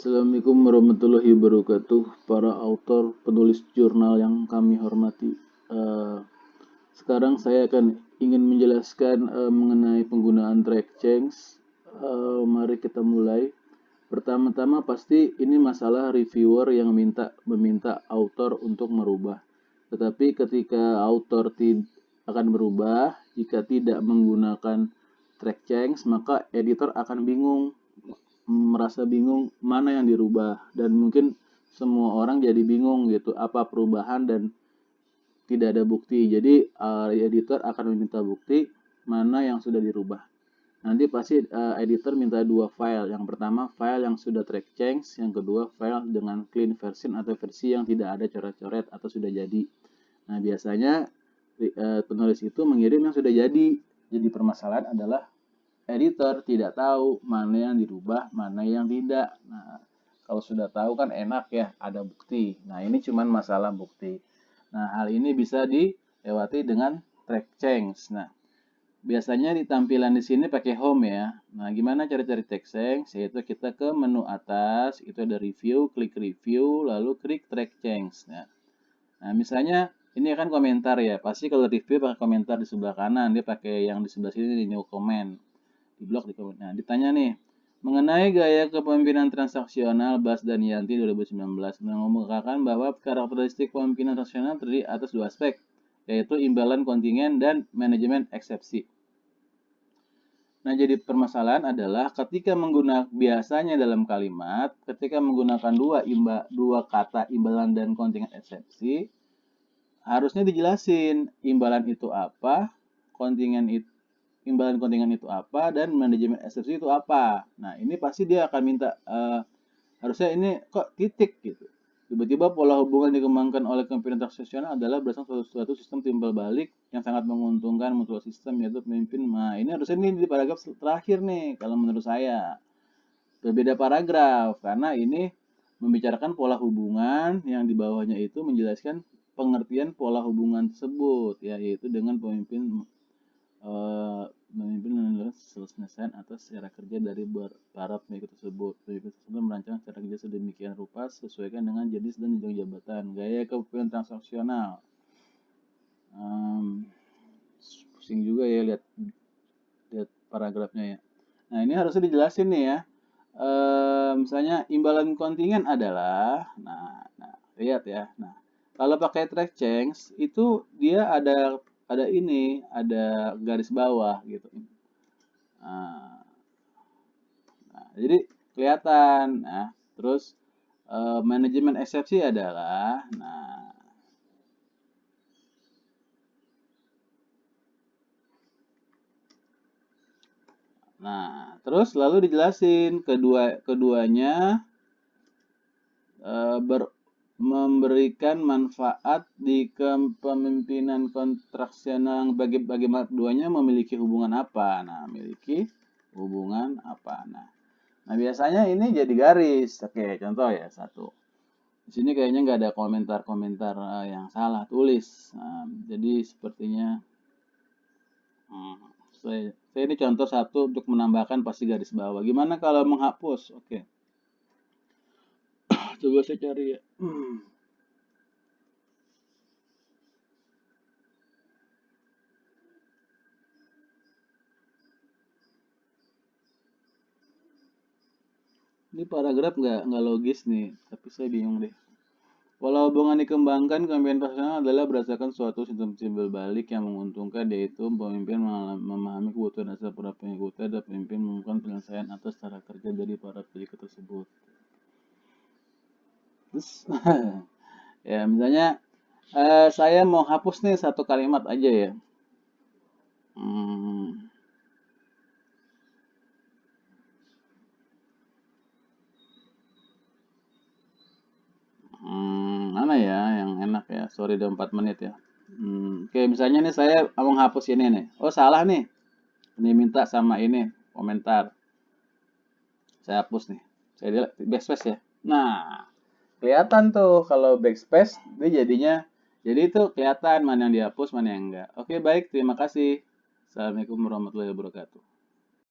Assalamualaikum warahmatullahi wabarakatuh, para autor penulis jurnal yang kami hormati. Sekarang saya akan ingin menjelaskan mengenai penggunaan track change. Mari kita mulai. Pertama-tama pasti ini masalah reviewer yang meminta autor untuk merubah. Tetapi ketika autor akan berubah, jika tidak menggunakan track change, maka editor akan merasa bingung mana yang dirubah, dan mungkin semua orang jadi bingung gitu apa perubahan dan tidak ada bukti. Jadi editor akan meminta bukti mana yang sudah dirubah. Nanti pasti editor minta dua file. Yang pertama file yang sudah track change, yang kedua file dengan clean version atau versi yang tidak ada coret-coret atau sudah jadi. Nah biasanya penulis itu mengirim yang sudah jadi. Jadi permasalahan adalah editor tidak tahu mana yang dirubah, mana yang tidak. Nah, kalau sudah tahu kan enak ya, ada bukti. Nah, ini cuma masalah bukti. Nah, hal ini bisa dilewati dengan track change. Nah, biasanya di tampilan di sini pakai home ya. Nah, gimana cara cari track change? Yaitu kita ke menu atas, itu ada review, klik review, lalu klik track change. Nah, misalnya ini kan komentar ya. Pasti kalau review pakai komentar di sebelah kanan, dia pakai yang di sebelah sini di new comment. Di blog di komen. Nah, ditanya nih, mengenai gaya kepemimpinan transaksional Bas dan Yanti 2019 mengemukakan bahwa karakteristik kepemimpinan transaksional terdiri atas dua aspek, yaitu imbalan kontingen dan manajemen eksepsi. Nah, jadi permasalahan adalah ketika biasanya dalam kalimat, ketika menggunakan dua kata imbalan dan kontingen eksepsi, harusnya dijelasin imbalan itu apa, imbalan kontingen itu apa, dan manajemen eksepsi itu apa. Nah, ini pasti dia akan minta harusnya ini kok titik gitu. Tiba-tiba pola hubungan dikembangkan oleh kepemimpinan transaksional adalah berdasarkan suatu sistem timbal balik yang sangat menguntungkan mutual sistem, yaitu pemimpin. Nah, ini harusnya ini di paragraf terakhir nih kalau menurut saya. Berbeda paragraf karena ini membicarakan pola hubungan, yang di bawahnya itu menjelaskan pengertian pola hubungan tersebut, yaitu dengan pemimpin selesaian atas cara kerja dari para pengikut tersebut. Pengikut tersebut merancang cara kerja sedemikian rupa sesuaikan dengan jenis dan jenjang jabatan. Gaya kepemimpinan transaksional. Pusing juga ya lihat paragrafnya ya. Nah, ini harusnya dijelasin nih ya. Misalnya imbalan kontingen adalah, nah lihat ya. Nah, kalau pakai track change itu dia ada garis bawah gitu. Nah, jadi kelihatan. Nah, terus manajemen eksepsi adalah, nah terus lalu dijelasin keduanya memberikan manfaat di kepemimpinan kontraksional. Bagaimana keduanya memiliki hubungan apa? Nah, memiliki hubungan apa? Nah, biasanya ini jadi garis. Oke, contoh ya satu. Di sini kayaknya nggak ada komentar-komentar yang salah tulis. Nah, jadi sepertinya saya ini contoh satu untuk menambahkan pasti garis bawah. Gimana kalau menghapus? Oke. Coba saya cari ya. Ini paragraf nggak logis nih, tapi saya bingung deh. Pola hubungan dikembangkan kepemimpinan personal adalah berdasarkan suatu sistem timbal balik yang menguntungkan, yaitu pemimpin memahami kebutuhan dasar para pengikutnya dan pemimpin melakukan penyelesaian atas cara kerja dari para pengikut tersebut. Terus ya misalnya saya mau hapus nih satu kalimat aja ya. Mana ya yang enak ya? Sorry udah 4 menit ya. Oke, misalnya nih saya mau menghapus ini nih. Oh salah nih. Ini minta sama ini komentar. Saya hapus nih. Saya backspace ya. Nah, kelihatan tuh kalau backspace dia jadinya, jadi itu kelihatan mana yang dihapus, mana yang enggak. Oke, baik. Terima kasih. Assalamualaikum warahmatullahi wabarakatuh.